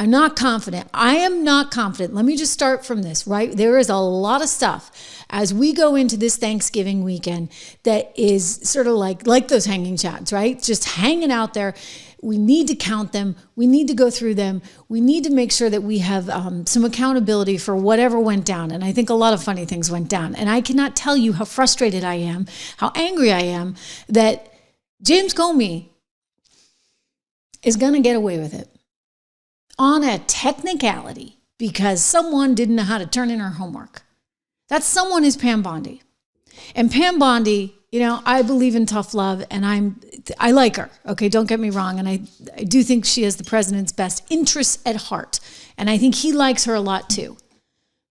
I'm not confident. I am not confident. Let me just start from this, right? There is a lot of stuff as we go into this Thanksgiving weekend that is sort of like those hanging chads, right? Just hanging out there. We need to count them. We need to go through them. We need to make sure that we have some accountability for whatever went down. And I think a lot of funny things went down. And I cannot tell you how frustrated I am, how angry I am that James Comey is going to get away with it on a technicality because someone didn't know how to turn in her homework. That someone is Pam Bondi. And Pam Bondi, you know, I believe in tough love and I like her. Okay, don't get me wrong. And I do think she has the president's best interests at heart. And I think he likes her a lot too.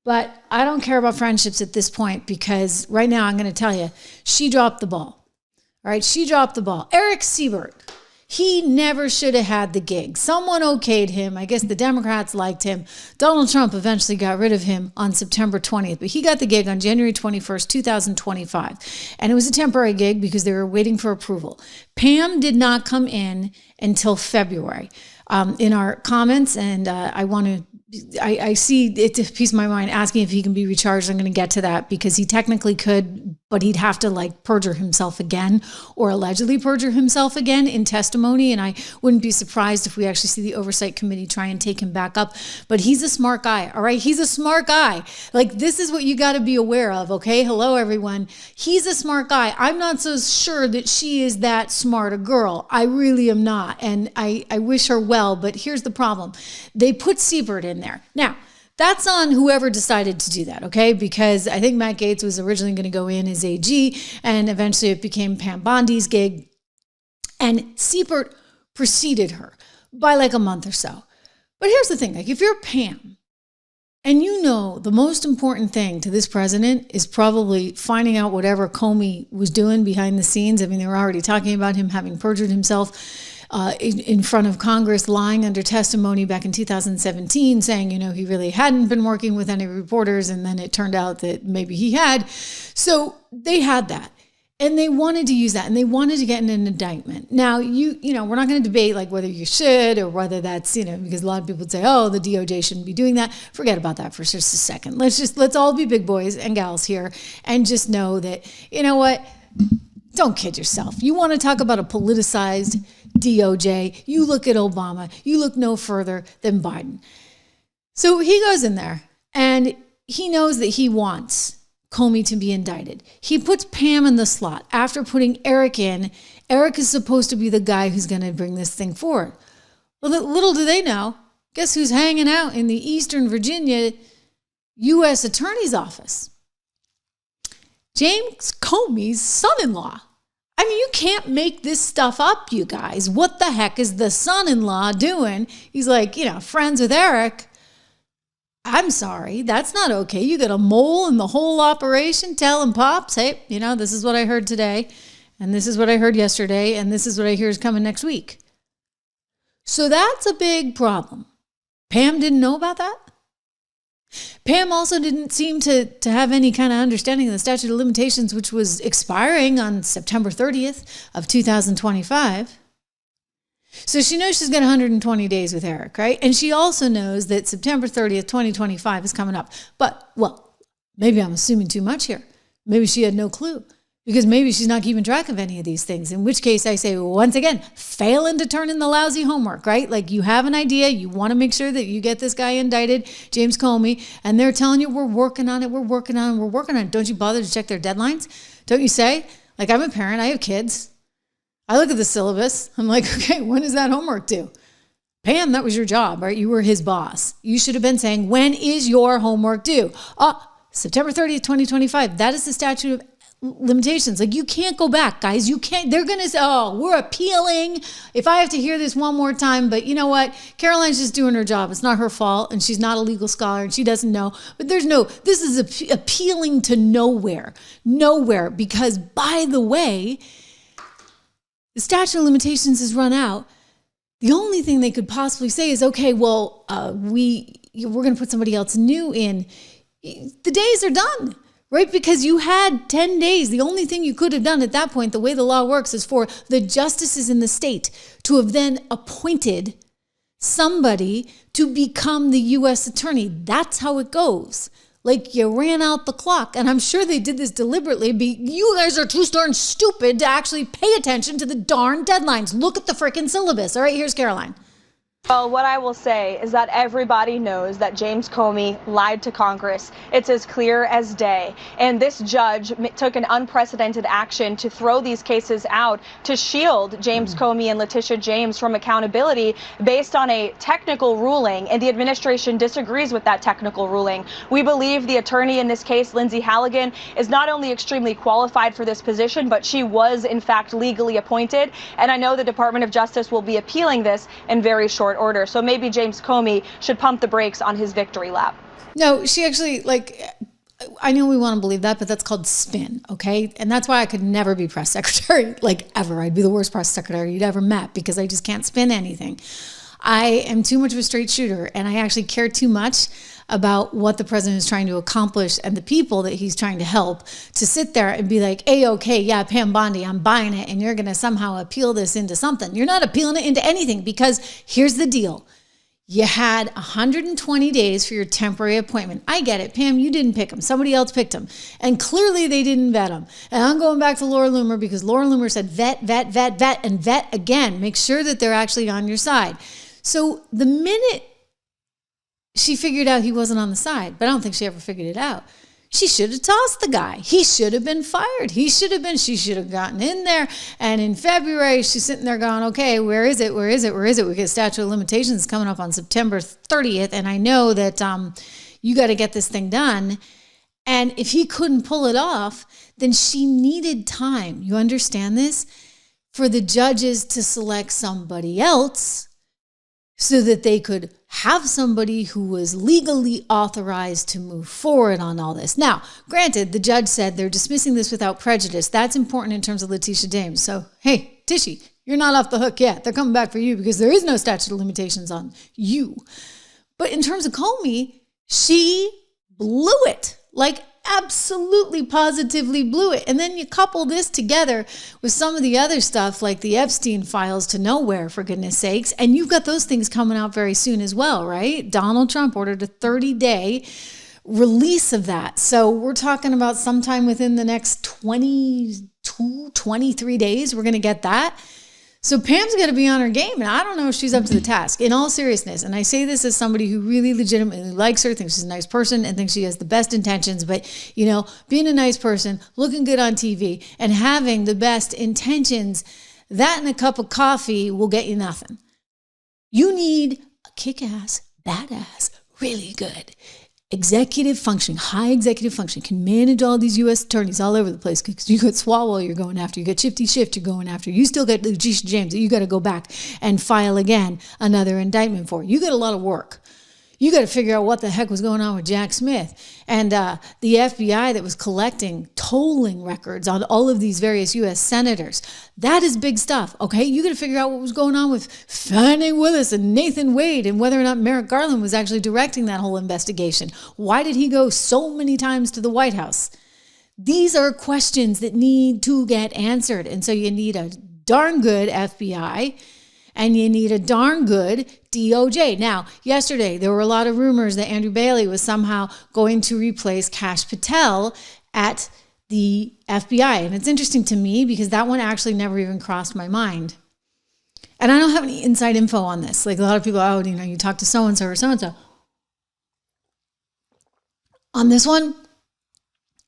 But I don't care about friendships at this point because right now I'm going to tell you, she dropped the ball. All right, she dropped the ball. Eric Siebert. He never should have had the gig. Someone okayed him. I guess the Democrats liked him. Donald Trump eventually got rid of him on September 20th, but he got the gig on January 21st, 2025. And it was a temporary gig because they were waiting for approval. Pam did not come in until February. In our comments, and I see it's a piece of my mind asking if he can be recharged. I'm going to get to that because he technically could, but he'd have to like perjure himself again or allegedly perjure himself again in testimony. And I wouldn't be surprised if we actually see the oversight committee try and take him back up. But he's a smart guy. All right. He's a smart guy. Like, this is what you got to be aware of. Okay. Hello, everyone. He's a smart guy. I'm not so sure that she is that smart a girl. I really am not. And I wish her well, but here's the problem. They put Siebert in there. Now, that's on whoever decided to do that, okay? Because I think Matt Gaetz was originally going to go in as AG, and eventually it became Pam Bondi's gig. And Siebert preceded her by like a month or so. But here's the thing, like if you're Pam, and you know the most important thing to this president is probably finding out whatever Comey was doing behind the scenes. I mean, they were already talking about him having perjured himself in front of Congress, lying under testimony back in 2017, saying, you know, he really hadn't been working with any reporters. And then it turned out that maybe he had. So they had that. And they wanted to use that, and they wanted to get in an indictment. Now, you know, we're not going to debate like whether you should or whether that's, you know, because a lot of people would say, oh, the DOJ shouldn't be doing that. Forget about that for just a second. Let's all be big boys and gals here and just know that, you know what? Don't kid yourself. You want to talk about a politicized DOJ? You look at Obama. You look no further than Biden. So he goes in there, and he knows that he wants Comey to be indicted. He puts Pam in the slot after putting Eric in. Eric is supposed to be the guy who's going to bring this thing forward. Well, little do they know, guess who's hanging out in the Eastern Virginia U.S. Attorney's Office? James Comey's son-in-law. I mean, you can't make this stuff up, you guys. What the heck is the son-in-law doing? He's like, you know, friends with Eric. I'm sorry, that's not okay. You got a mole in the whole operation telling Pops, hey, you know, this is what I heard today, and this is what I heard yesterday, and this is what I hear is coming next week. So that's a big problem. Pam didn't know about that. Pam also didn't seem to have any kind of understanding of the statute of limitations, which was expiring on September 30th of 2025. So she knows she's got 120 days with Eric, right? And she also knows that September 30th, 2025 is coming up. But, well, maybe I'm assuming too much here. Maybe she had no clue because maybe she's not keeping track of any of these things, in which case I say, once again, failing to turn in the lousy homework, right? Like you have an idea, you want to make sure that you get this guy indicted, James Comey, and they're telling you we're working on it. Don't you bother to check their deadlines? Don't you say? Like, I'm a parent, I have kids. I look at the syllabus. I'm like, okay, when is that homework due? Pam, that was your job, right? You were his boss. You should have been saying, when is your homework due? September 30th, 2025. That is the statute of limitations. Like, you can't go back, guys. You can't. They're going to say, oh, we're appealing. If I have to hear this one more time, but you know what? Caroline's just doing her job. It's not her fault, and she's not a legal scholar, and she doesn't know. But this is appealing to nowhere, because, by the way, the statute of limitations has run out. The only thing they could possibly say is, okay, well, we're going to put somebody else new in. The days are done, right? Because you had 10 days. The only thing you could have done at that point, the way the law works, is for the justices in the state to have then appointed somebody to become the U.S. attorney. That's how it goes. Like, you ran out the clock. And I'm sure they did this deliberately. You guys are too darn stupid to actually pay attention to the darn deadlines. Look at the freaking syllabus. All right, here's Caroline. Well, what I will say is that everybody knows that James Comey lied to Congress. It's as clear as day. And this judge took an unprecedented action to throw these cases out to shield James Comey and Letitia James from accountability based on a technical ruling. And the administration disagrees with that technical ruling. We believe the attorney in this case, Lindsay Halligan, is not only extremely qualified for this position, but she was in fact legally appointed. And I know the Department of Justice will be appealing this in very short order. So maybe James Comey should pump the brakes on his victory lap. No, she actually, I know we want to believe that, but that's called spin, okay? And that's why I could never be press secretary, ever. I'd be the worst press secretary you'd ever met because I just can't spin anything. I am too much of a straight shooter, and I actually care too much about what the president is trying to accomplish and the people that he's trying to help to sit there and be like, hey, okay, yeah, Pam Bondi, I'm buying it, and you're going to somehow appeal this into something. You're not appealing it into anything because here's the deal. You had 120 days for your temporary appointment. I get it. Pam, you didn't pick him. Somebody else picked him. And clearly they didn't vet him. And I'm going back to Laura Loomer because Laura Loomer said vet, and vet again. Make sure that they're actually on your side. So the minute she figured out he wasn't on the side, but I don't think she ever figured it out, she should have tossed the guy. He should have been fired. She should have gotten in there. And in February, she's sitting there going, okay, where is it? We get statute of limitations coming up on September 30th. And I know that you got to get this thing done. And if he couldn't pull it off, then she needed time. You understand this? For the judges to select somebody else so that they could have somebody who was legally authorized to move forward on all this. Now, granted, the judge said they're dismissing this without prejudice. That's important in terms of Letitia James. So, hey, Tishy, you're not off the hook yet. They're coming back for you because there is no statute of limitations on you. But in terms of Comey, she blew it. Absolutely positively blew it. And then you couple this together with some of the other stuff like the Epstein files to nowhere, for goodness sakes. And you've got those things coming out very soon as well, right? Donald Trump ordered a 30-day release of that. So we're talking about sometime within the next 22, 23 days, we're going to get that. So Pam's got to be on her game, and I don't know if she's up to the task, in all seriousness. And I say this as somebody who really legitimately likes her, thinks she's a nice person, and thinks she has the best intentions. But, being a nice person, looking good on TV, and having the best intentions, that and a cup of coffee will get you nothing. You need a kick-ass, badass, really good executive function, high executive function, can manage all these U.S. attorneys all over the place because you got Swalwell you're going after, you got Shifty Shift you're going after, you still got Letitia James that you got to go back and file again another indictment for. You got a lot of work. You got to figure out what the heck was going on with Jack Smith and the FBI that was collecting tolling records on all of these various U.S. senators. That is big stuff, okay? You got to figure out what was going on with Fannie Willis and Nathan Wade and whether or not Merrick Garland was actually directing that whole investigation. Why did he go so many times to the White House? These are questions that need to get answered. And so you need a darn good FBI and you need a darn good DOJ. Now, yesterday, there were a lot of rumors that Andrew Bailey was somehow going to replace Kash Patel at the FBI. And it's interesting to me because that one actually never even crossed my mind. And I don't have any inside info on this. A lot of people, you talk to so-and-so or so-and-so. On this one,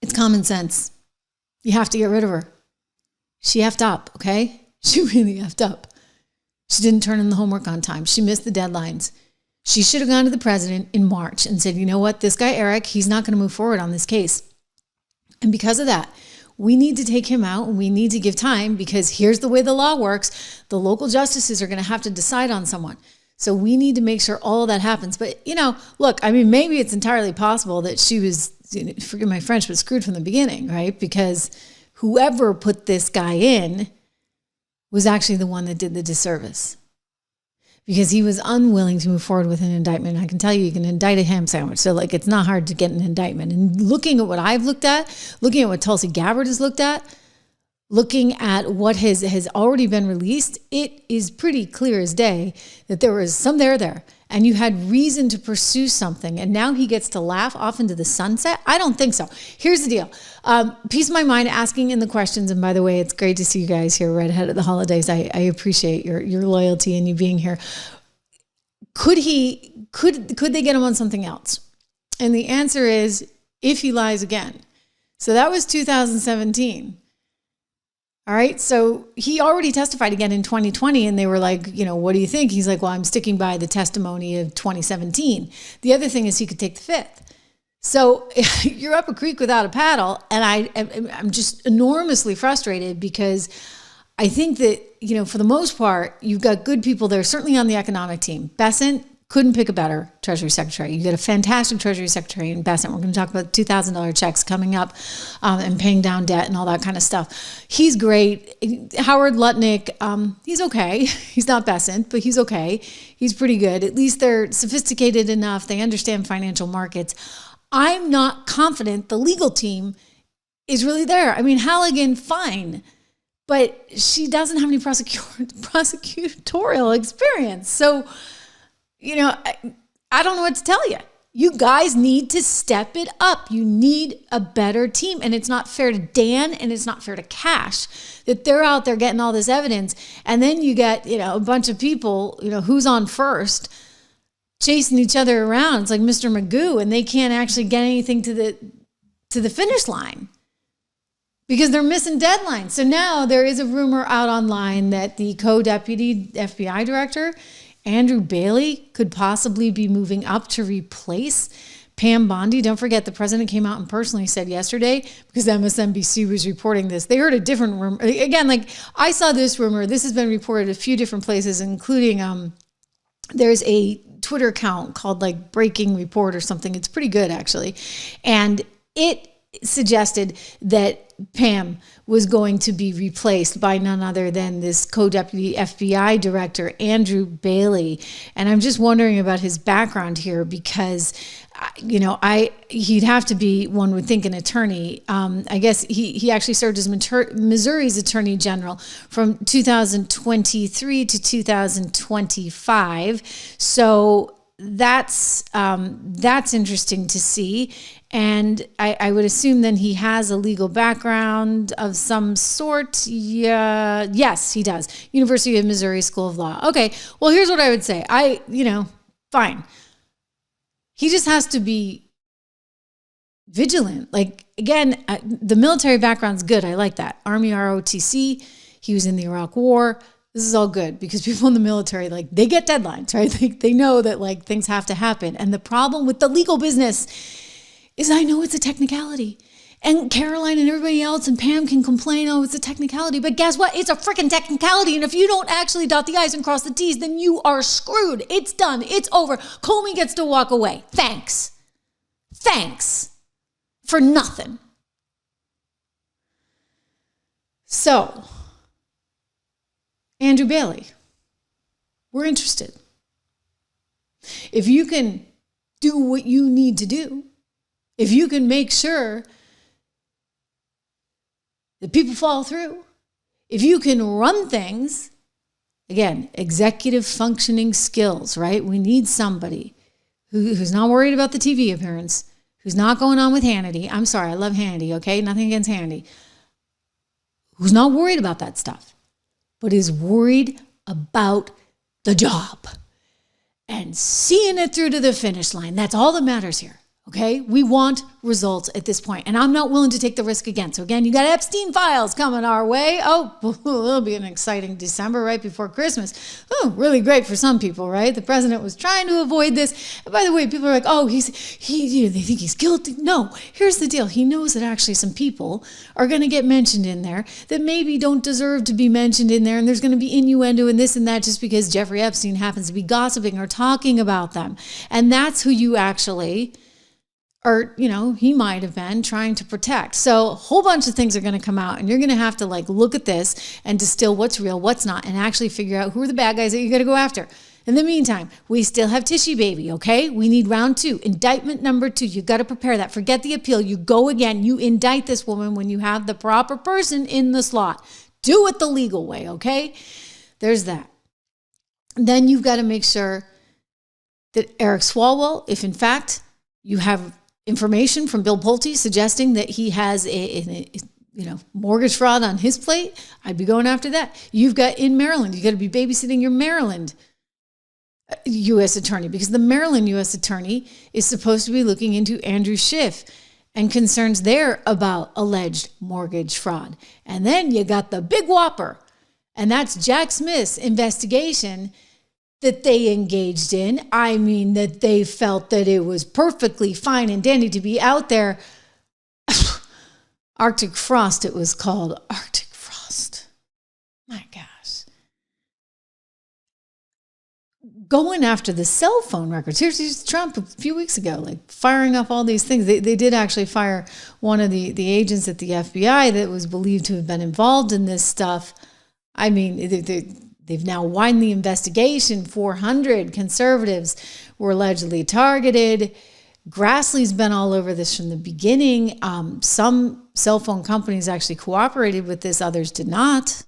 it's common sense. You have to get rid of her. She effed up, okay? She really effed up. She didn't turn in the homework on time. She missed the deadlines. She should have gone to the president in March and said, you know what, this guy, Eric, he's not going to move forward on this case. And because of that, we need to take him out and we need to give time because here's the way the law works. The local justices are going to have to decide on someone. So we need to make sure all of that happens. But, look, maybe it's entirely possible that she was, forgive my French, but screwed from the beginning, right? Because whoever put this guy in was actually the one that did the disservice because he was unwilling to move forward with an indictment. I can tell you can indict a ham sandwich. So it's not hard to get an indictment. And looking at what I've looked at, looking at what Tulsi Gabbard has looked at, looking at what has already been released, it is pretty clear as day that there was some there. And you had reason to pursue something. And now he gets to laugh off into the sunset? I don't think so. Here's the deal. Peace of my mind asking in the questions. And by the way, it's great to see you guys here right ahead of the holidays. I appreciate your loyalty and you being here. Could they get him on something else? And the answer is, if he lies again. So that was 2017. All right. So he already testified again in 2020 and they were like, what do you think? He's like, well, I'm sticking by the testimony of 2017. The other thing is he could take the fifth. So you're up a creek without a paddle. And I'm just enormously frustrated because I think that, for the most part, you've got good people there, certainly on the economic team. Bessent, couldn't pick a better Treasury Secretary. You get a fantastic Treasury Secretary in Bessent. We're going to talk about $2,000 checks coming up and paying down debt and all that kind of stuff. He's great. Howard Lutnick, he's okay. He's not Bessent, but he's okay. He's pretty good. At least they're sophisticated enough. They understand financial markets. I'm not confident the legal team is really there. I mean, Halligan, fine, but she doesn't have any prosecutorial experience. So, I don't know what to tell you. You guys need to step it up. You need a better team. And it's not fair to Dan and it's not fair to Cash that they're out there getting all this evidence. And then you get, a bunch of people, who's on first, chasing each other around. It's like Mr. Magoo, and they can't actually get anything to the finish line because they're missing deadlines. So now there is a rumor out online that the co-deputy FBI director, Andrew Bailey, could possibly be moving up to replace Pam Bondi. Don't forget, the president came out and personally said yesterday, because MSNBC was reporting this, they heard a different rumor. Again, like I saw this rumor. This has been reported a few different places, including there's a Twitter account called like Breaking Report or something. It's pretty good, actually. And it suggested that Pam was going to be replaced by none other than this co-deputy FBI director, Andrew Bailey. And I'm just wondering about his background here because, he'd have to be, one would think, an attorney. I guess he actually served as Missouri's attorney general from 2023 to 2025. So that's interesting to see. And I would assume then he has a legal background of some sort. Yeah. Yes, he does. University of Missouri School of Law. Okay. Well, here's what I would say. Fine. He just has to be vigilant. Like, again, the military background's good. I like that. Army ROTC. He was in the Iraq War. This is all good because people in the military, like, they get deadlines, right? They know that, like, things have to happen. And the problem with the legal business is I know it's a technicality. And Caroline and everybody else and Pam can complain, oh, it's a technicality. But guess what? It's a freaking technicality. And if you don't actually dot the I's and cross the T's, then you are screwed. It's done. It's over. Comey gets to walk away. Thanks. For nothing. So, Andrew Bailey, we're interested. If you can do what you need to do, if you can make sure that people follow through, if you can run things, again, executive functioning skills, right? We need somebody who's not worried about the TV appearance, who's not going on with Hannity. I'm sorry, I love Hannity, okay? Nothing against Hannity. Who's not worried about that stuff, but is worried about the job and seeing it through to the finish line. That's all that matters here. Okay, we want results at this point, and I'm not willing to take the risk again. So again, you got Epstein files coming our way. Oh, it'll be an exciting December right before Christmas. Oh, really great for some people, right? The president was trying to avoid this. And by the way, people are like, oh, they think he's guilty. No, here's the deal. He knows that actually some people are going to get mentioned in there that maybe don't deserve to be mentioned in there, and there's going to be innuendo and this and that just because Jeffrey Epstein happens to be gossiping or talking about them, and that's who you actually, or, he might have been trying to protect. So a whole bunch of things are going to come out, and you're going to have to look at this and distill what's real, what's not, and actually figure out who are the bad guys that you got to go after. In the meantime, we still have Tishy Baby, okay? We need round 2, indictment number 2. You got to prepare that. Forget the appeal. You go again. You indict this woman when you have the proper person in the slot. Do it the legal way, okay? There's that. Then you've got to make sure that Eric Swalwell, if in fact you have information from Bill Pulte suggesting that he has a mortgage fraud on his plate, I'd be going after that. You've got in Maryland, you got to be babysitting your Maryland U.S. attorney, because the Maryland U.S. attorney is supposed to be looking into Andrew Schiff and concerns there about alleged mortgage fraud. And then you got the big whopper, and that's Jack Smith's investigation that they engaged in. I mean, that they felt that it was perfectly fine and dandy to be out there. Arctic Frost, it was called. Arctic Frost. My gosh. Going after the cell phone records. Here's Trump a few weeks ago, like firing up all these things. They did actually fire one of the agents at the FBI that was believed to have been involved in this stuff. I mean, they've now widened the investigation. 400 conservatives were allegedly targeted. Grassley's been all over this from the beginning. Some cell phone companies actually cooperated with this, others did not.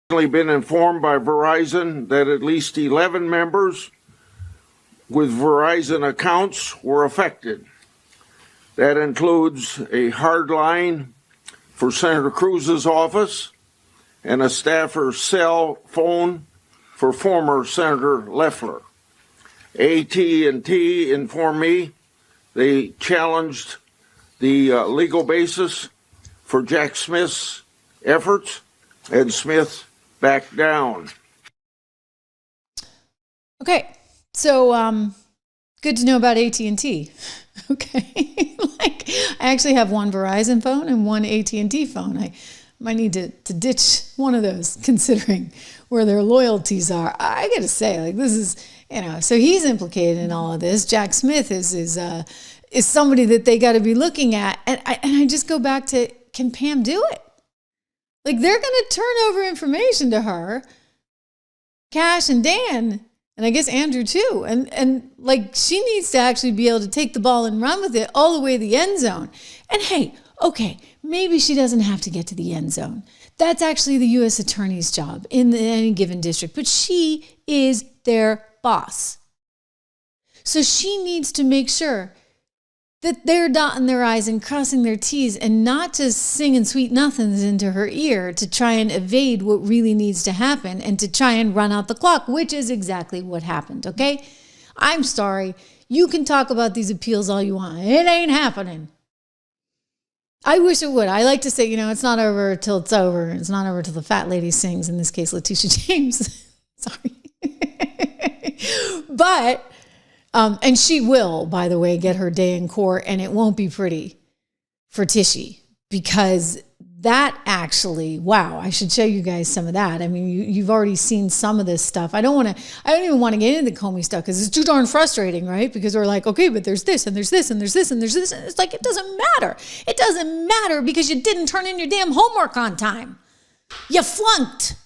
Been informed by Verizon that at least 11 members with Verizon accounts were affected. That includes a hard line for Senator Cruz's office and a staffer's cell phone for former Senator Loeffler. AT&T informed me they challenged the legal basis for Jack Smith's efforts, and Smith backed down. Okay, so good to know about AT&T. Okay, like I actually have one Verizon phone and one AT&T phone. I might need to ditch one of those, considering where their loyalties are. I got to say, like, this is, so he's implicated in all of this. Jack Smith is somebody that they got to be looking at, and I just go back to, can Pam do it? Like, they're going to turn over information to her, Cash and Dan, and I guess Andrew too. And like, she needs to actually be able to take the ball and run with it all the way to the end zone. And hey, okay, maybe she doesn't have to get to the end zone. That's actually the U.S. attorney's job in any given district, but she is their boss. So she needs to make sure that they're dotting their I's and crossing their T's, and not just singing sweet nothings into her ear to try and evade what really needs to happen and to try and run out the clock, which is exactly what happened, okay? I'm sorry. You can talk about these appeals all you want. It ain't happening. I wish it would. I like to say, it's not over till it's over. It's not over till the fat lady sings, in this case, Letitia James. Sorry. But... and she will, by the way, get her day in court, and it won't be pretty for Tishy, because that actually, wow, I should show you guys some of that. I mean, you've already seen some of this stuff. I don't even want to get into the Comey stuff because it's too darn frustrating, right? Because we're like, okay, but there's this and there's this and there's this and there's this. And it's like, it doesn't matter. It doesn't matter because you didn't turn in your damn homework on time. You flunked,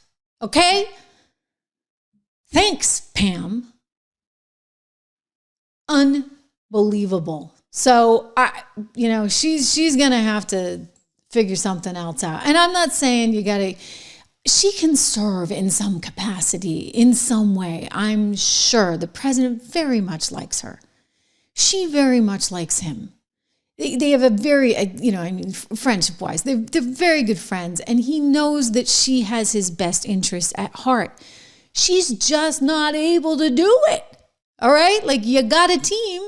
okay? Thanks, Pam. Unbelievable. So she's going to have to figure something else out. And I'm not saying she can serve in some capacity, in some way. I'm sure the president very much likes her. She very much likes him. They have a very, friendship-wise, they're very good friends, and he knows that she has his best interests at heart. She's just not able to do it. All right? Like, you got a team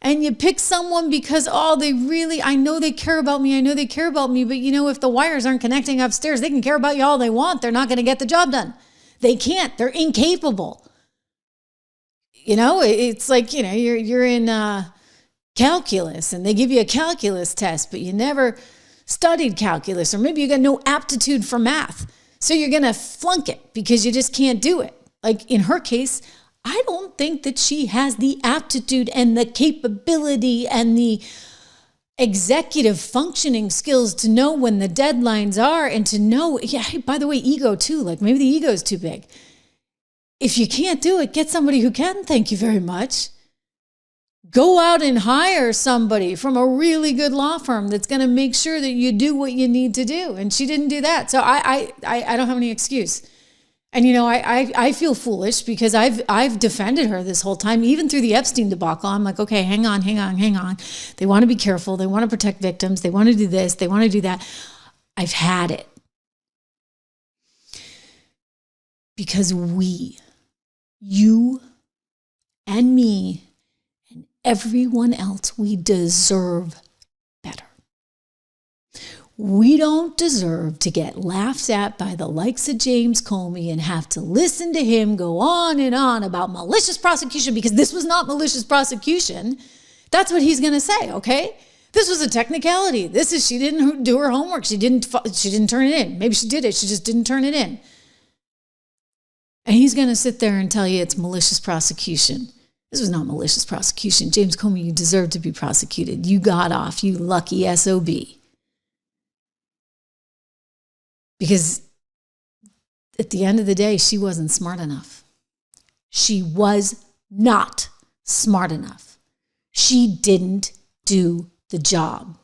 and you pick someone because, I know they care about me. But if the wires aren't connecting upstairs, they can care about you all they want. They're not going to get the job done. They can't. They're incapable. It's like, you're in calculus and they give you a calculus test, but you never studied calculus, or maybe you got no aptitude for math. So you're going to flunk it because you just can't do it. Like in her case, I don't think that she has the aptitude and the capability and the executive functioning skills to know when the deadlines are, and to know, by the way, ego too, like maybe the ego is too big. if you can't do it, get somebody who can. Thank you very much. Go out and hire somebody from a really good law firm that's going to make sure that you do what you need to do. And she didn't do that. So I don't have any excuse. And, you know, I feel foolish because I've defended her this whole time, even through the Epstein debacle. I'm like, okay, hang on. They want to be careful. They want to protect victims. They want to do this. They want to do that. I've had it. Because you and me, and everyone else, we deserve better. We don't deserve to get laughed at by the likes of James Comey and have to listen to him go on and on about malicious prosecution, because this was not malicious prosecution. That's what he's going to say, okay? This was a technicality. She didn't do her homework. She didn't turn it in. Maybe she did it. She just didn't turn it in. And he's going to sit there and tell you it's malicious prosecution. This was not malicious prosecution. James Comey, you deserve to be prosecuted. You got off, you lucky SOB. Because at the end of the day, she wasn't smart enough. She was not smart enough. She didn't do the job.